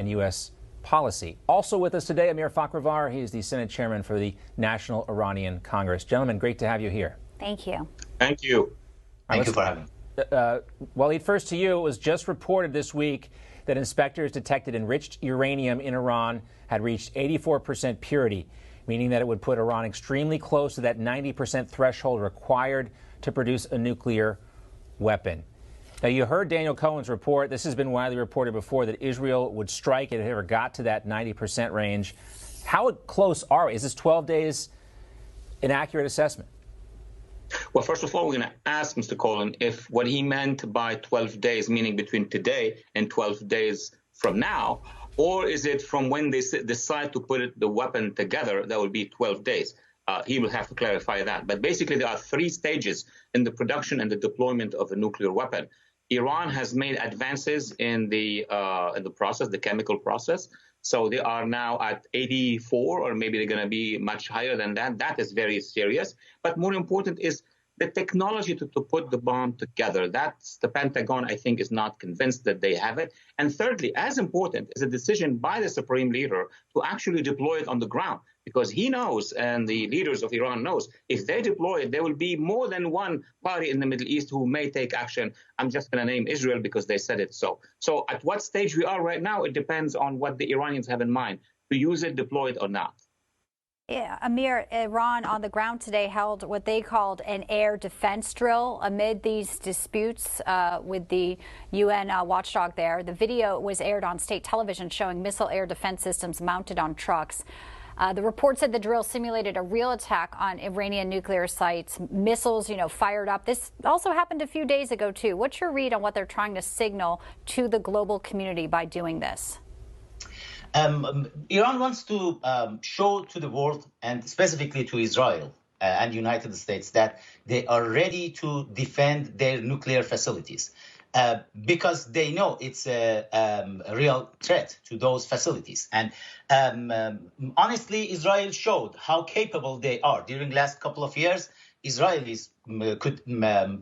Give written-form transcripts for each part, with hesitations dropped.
and U.S. policy. Also with us today, Amir Fakhravar. He is the Senate Chairman for the National Iranian Congress. Gentlemen, great to have you here. Thank you. Thank you. Thank you for having me. Waleed, first to you. It was just reported this week that inspectors detected enriched uranium in Iran had reached 84% purity, meaning that it would put Iran extremely close to that 90% threshold required to produce a nuclear weapon. Now, you heard Daniel Cohen's report. This has been widely reported before that Israel would strike if it ever got to that 90% range. How close are we? Is this 12 days an accurate assessment? Well, first of all, we're going to ask Mr. Cohen if what he meant by 12 days, meaning between today and 12 days from now, or is it from when they decide to put the weapon together, that would be 12 days. He will have to clarify that. But basically, there are three stages in the production and the deployment of a nuclear weapon. Iran has made advances in the process, the chemical process. So they are now at 84, or maybe they're going to be much higher than that. That is very serious. But more important is the technology to put the bomb together. That's the Pentagon, I think, is not convinced that they have it. And thirdly, as important is a decision by the supreme leader to actually deploy it on the ground, because he knows, and the leaders of Iran knows, if they deploy it, there will be more than one party in the Middle East who may take action. I'm just going to name Israel because they said it so. So at what stage we are right now, it depends on what the Iranians have in mind, to use it, deploy it or not. Yeah, Amir, Iran on the ground today held what they called an air defense drill amid these disputes with the UN watchdog there. The video was aired on state television showing missile air defense systems mounted on trucks. The report said the drill simulated a real attack on Iranian nuclear sites, missiles, fired up. This also happened a few days ago, too. What's your read on what they're trying to signal to the global community by doing this? Iran wants to show to the world, and specifically to Israel and United States, that they are ready to defend their nuclear facilities because they know it's a real threat to those facilities. And honestly, Israel showed how capable they are. During the last couple of years, Israelis could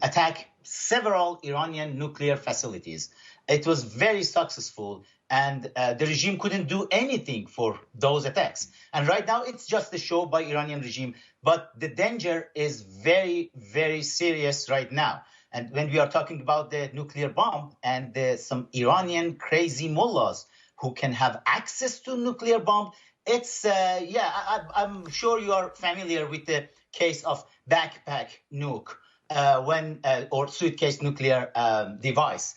attack several Iranian nuclear facilities. It was very successful, and the regime couldn't do anything for those attacks. And right now, it's just a show by Iranian regime. But the danger is very, very serious right now. And when we are talking about the nuclear bomb and some Iranian crazy mullahs who can have access to nuclear bomb, it's, I'm sure you are familiar with the case of backpack nuke or suitcase nuclear device.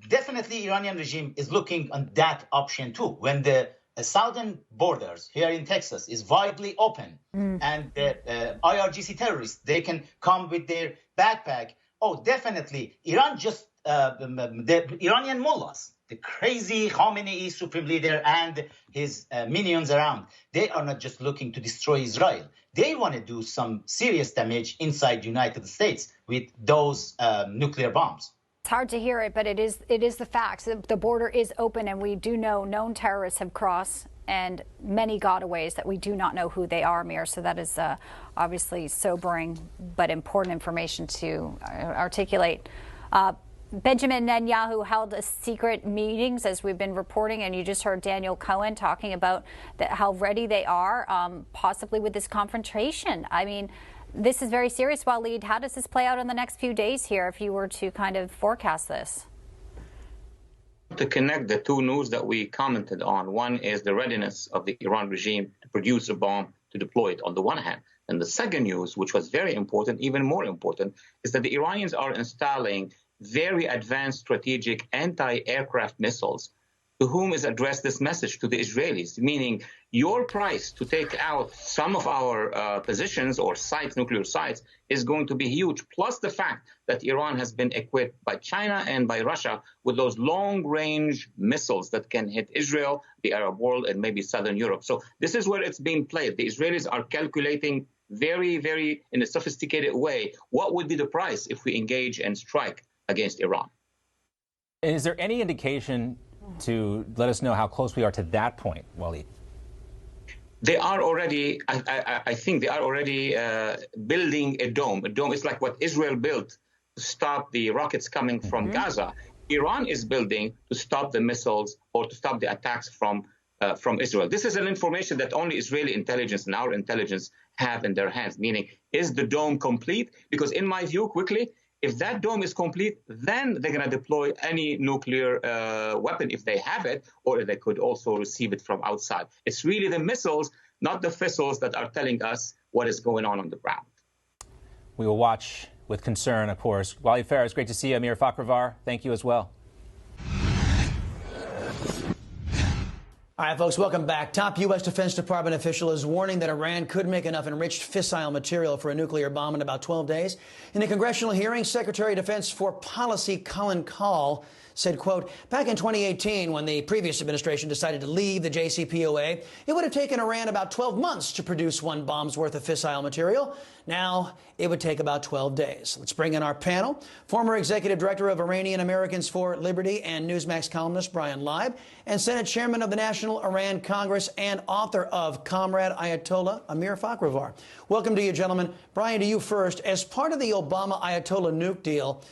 Definitely Iranian regime is looking on that option too. When the southern borders here in Texas is widely open and the IRGC terrorists, they can come with their backpack. Oh, definitely. Iran just, the Iranian mullahs, the crazy Khamenei supreme leader and his minions around, they are not just looking to destroy Israel. They want to do some serious damage inside the United States with those nuclear bombs. It's hard to hear it, but it is the facts. The border is open, and we do know known terrorists have crossed, and many gotaways that we do not know who they are, Amir. So that is obviously sobering but important information to articulate. Benjamin Netanyahu held secret meetings, as we've been reporting, and you just heard Daniel Cohen talking about how ready they are, possibly with this confrontation. I mean, this is very serious, Waleed. How does this play out in the next few days here if you were to kind of forecast this? To connect the two news that we commented on, one is the readiness of the Iran regime to produce a bomb to deploy it on the one hand. And the second news, which was very important, even more important, is that the Iranians are installing very advanced strategic anti-aircraft missiles. To whom is addressed this message? To the Israelis, meaning your price to take out some of our positions or sites, nuclear sites, is going to be huge. Plus the fact that Iran has been equipped by China and by Russia with those long-range missiles that can hit Israel, the Arab world, and maybe Southern Europe. So this is where it's being played. The Israelis are calculating very, very in a sophisticated way what would be the price if we engage and strike against Iran. Is there any indication to let us know how close we are to that point, Waleed? They are already, I think they are already building a dome. A dome is like what Israel built to stop the rockets coming from Gaza. Iran is building to stop the missiles or to stop the attacks from Israel. This is an information that only Israeli intelligence and our intelligence have in their hands, meaning, is the dome complete? Because in my view, quickly, if that dome is complete, then they're going to deploy any nuclear weapon if they have it, or they could also receive it from outside. It's really the missiles, not the missiles, that are telling us what is going on the ground. We will watch with concern, of course. Waleed Farah, it's great to see you. Amir Fakhravar, thank you as well. All right, folks, welcome back. Top U.S. Defense Department official is warning that Iran could make enough enriched fissile material for a nuclear bomb in about 12 days. In a congressional hearing, Secretary of Defense for Policy Colin Kahl said, quote, back in 2018, when the previous administration decided to leave the JCPOA, it would have taken Iran about 12 months to produce one bomb's worth of fissile material. Now it would take about 12 days. Let's bring in our panel. Former Executive Director of Iranian Americans for Liberty and NewsMax columnist Brian Leib, and Senate Chairman of the National Iran Congress and author of Comrade Ayatollah, Amir Fakhravar. Welcome to you, gentlemen. Brian, to you first. As part of the Obama-Ayatollah nuke deal,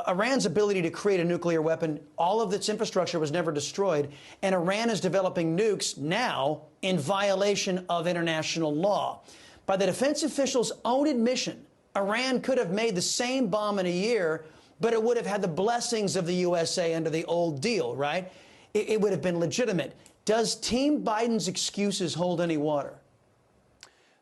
Iran's ability to create a nuclear weapon, all of its infrastructure was never destroyed, and Iran is developing nukes now in violation of international law. By the defense official's own admission, Iran could have made the same bomb in a year, but it would have had the blessings of the USA under the old deal, right? It would have been legitimate. Does Team Biden's excuses hold any water?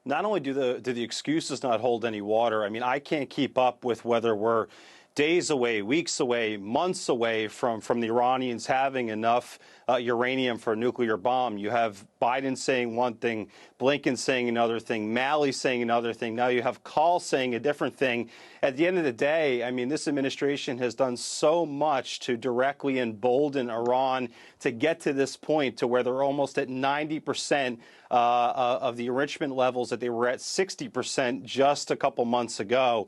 Not only do the excuses not hold any water, I mean, I can't keep up with whether we're days away, weeks away, months away from the Iranians having enough uranium for a nuclear bomb. You have Biden saying one thing, Blinken saying another thing, Malley saying another thing. Now you have Kahl saying a different thing. At the end of the day, I mean, this administration has done so much to directly embolden Iran to get to this point to where they're almost at 90% of the enrichment levels that they were at 60% just a couple months ago.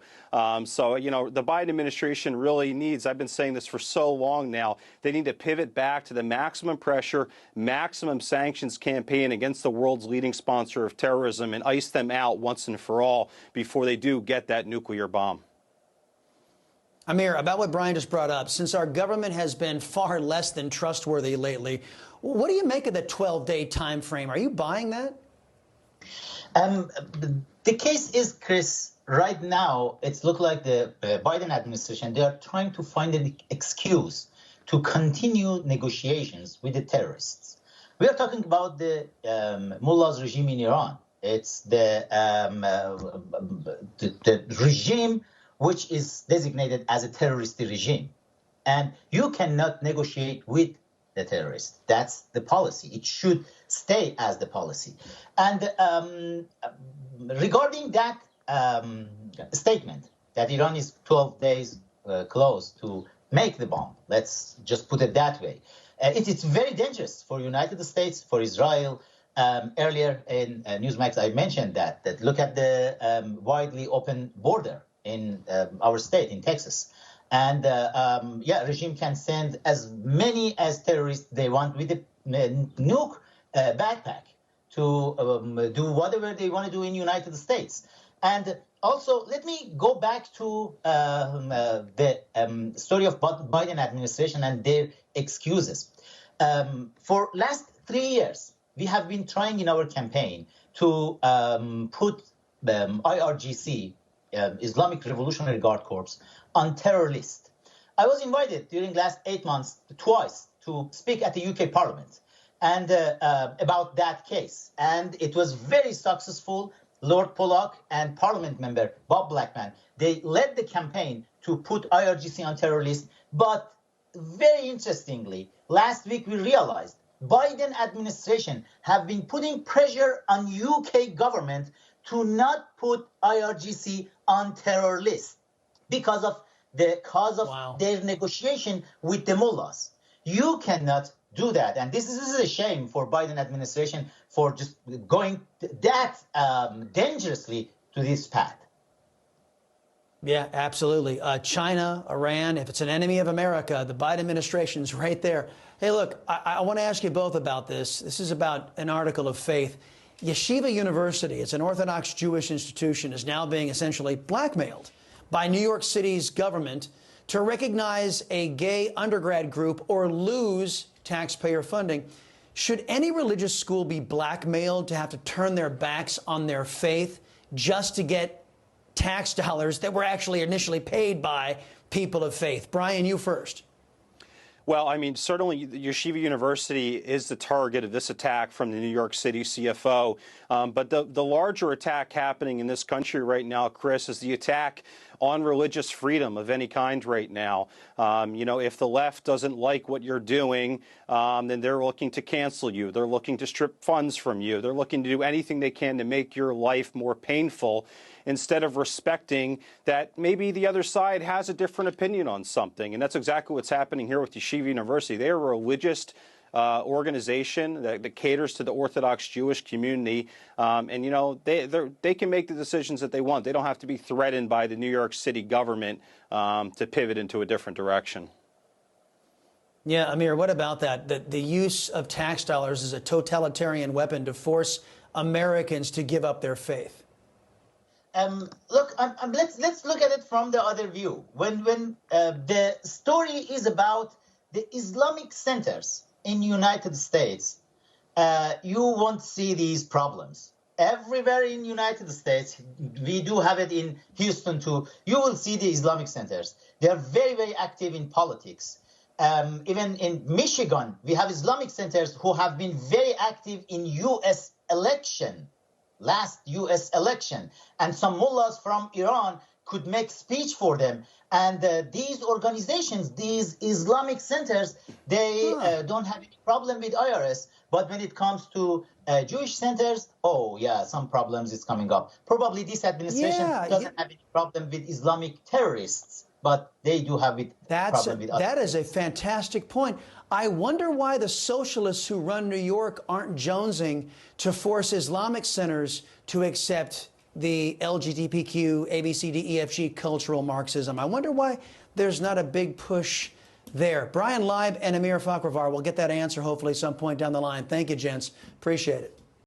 So, you know, the Biden administration really needs, I've been saying this for so long now, they need to pivot back to the maximum pressure, maximum sanctions campaign against the world's leading sponsor of terrorism and ice them out once and for all before they do get that nuclear bomb. Amir, about what Brian just brought up, since our government has been far less than trustworthy lately, what do you make of the 12-day time frame? Are you buying that? The case is, Chris, right now, it's looked like the Biden administration, they are trying to find an excuse to continue negotiations with the terrorists. We are talking about the mullah's regime in Iran. It's the regime which is designated as a terrorist regime. And you cannot negotiate with the terrorists. That's the policy. It should stay as the policy. And regarding that statement that Iran is 12 days close to make the bomb, let's just put it that way, it's very dangerous for United States, for Israel. Earlier in NewsMax, I mentioned that look at the widely open border in our state, in Texas. And, regime can send as many as terrorists they want with a nuke backpack to do whatever they want to do in the United States. And also, let me go back to the story of Biden administration and their excuses. For last 3 years, we have been trying in our campaign to put IRGC, Islamic Revolutionary Guard Corps, on terror list. I was invited during last 8 months twice to speak at the UK Parliament and about that case. And it was very successful. Lord Pollock and Parliament member Bob Blackman, they led the campaign to put IRGC on terror list. But very interestingly, last week we realized Biden administration have been putting pressure on UK government to not put IRGC on terror list because of their negotiation with the mullahs. You cannot do that. And this is a shame for Biden administration for just going that dangerously to this path. Yeah, absolutely. China, Iran, if it's an enemy of America, the Biden administration's right there. Hey, look, I want to ask you both about this. This is about an article of faith. Yeshiva University, it's an Orthodox Jewish institution, is now being essentially blackmailed by New York City's government to recognize a gay undergrad group or lose taxpayer funding. Should any religious school be blackmailed to have to turn their backs on their faith just to get tax dollars that were actually initially paid by people of faith? Brian, you first. Well, I mean, certainly Yeshiva University is the target of this attack from the New York City CFO. But the larger attack happening in this country right now, Chris, is the attack on religious freedom of any kind right now. You know, if the left doesn't like what you're doing, then they're looking to cancel you. They're looking to strip funds from you. They're looking to do anything they can to make your life more painful, instead of respecting that maybe the other side has a different opinion on something. And that's exactly what's happening here with Yeshiva University. They're a religious organization that caters to the Orthodox Jewish community. And, you know, they can make the decisions that they want. They don't have to be threatened by the New York City government to pivot into a different direction. Yeah, Amir, what about that? The use of tax dollars as a totalitarian weapon to force Americans to give up their faith. Look, let's look at it from the other view. When the story is about the Islamic centers in United States, you won't see these problems. Everywhere in United States, we do have it in Houston too, you will see the Islamic centers. They are very, very active in politics. Even in Michigan, we have Islamic centers who have been very active in U.S. last U.S. election. And some mullahs from Iran could make speech for them. And these organizations, these Islamic centers, they don't have any problem with IRS. But when it comes to Jewish centers, oh, yeah, some problems is coming up. Probably this administration doesn't have any problem with Islamic terrorists, but they do have it problem with us. That is a fantastic point. I wonder why the socialists who run New York aren't jonesing to force Islamic centers to accept the LGBTQ, ABCDEFG cultural Marxism. I wonder why there's not a big push there. Brian Leib and Amir Fakhravar will get that answer hopefully some point down the line. Thank you, gents. Appreciate it.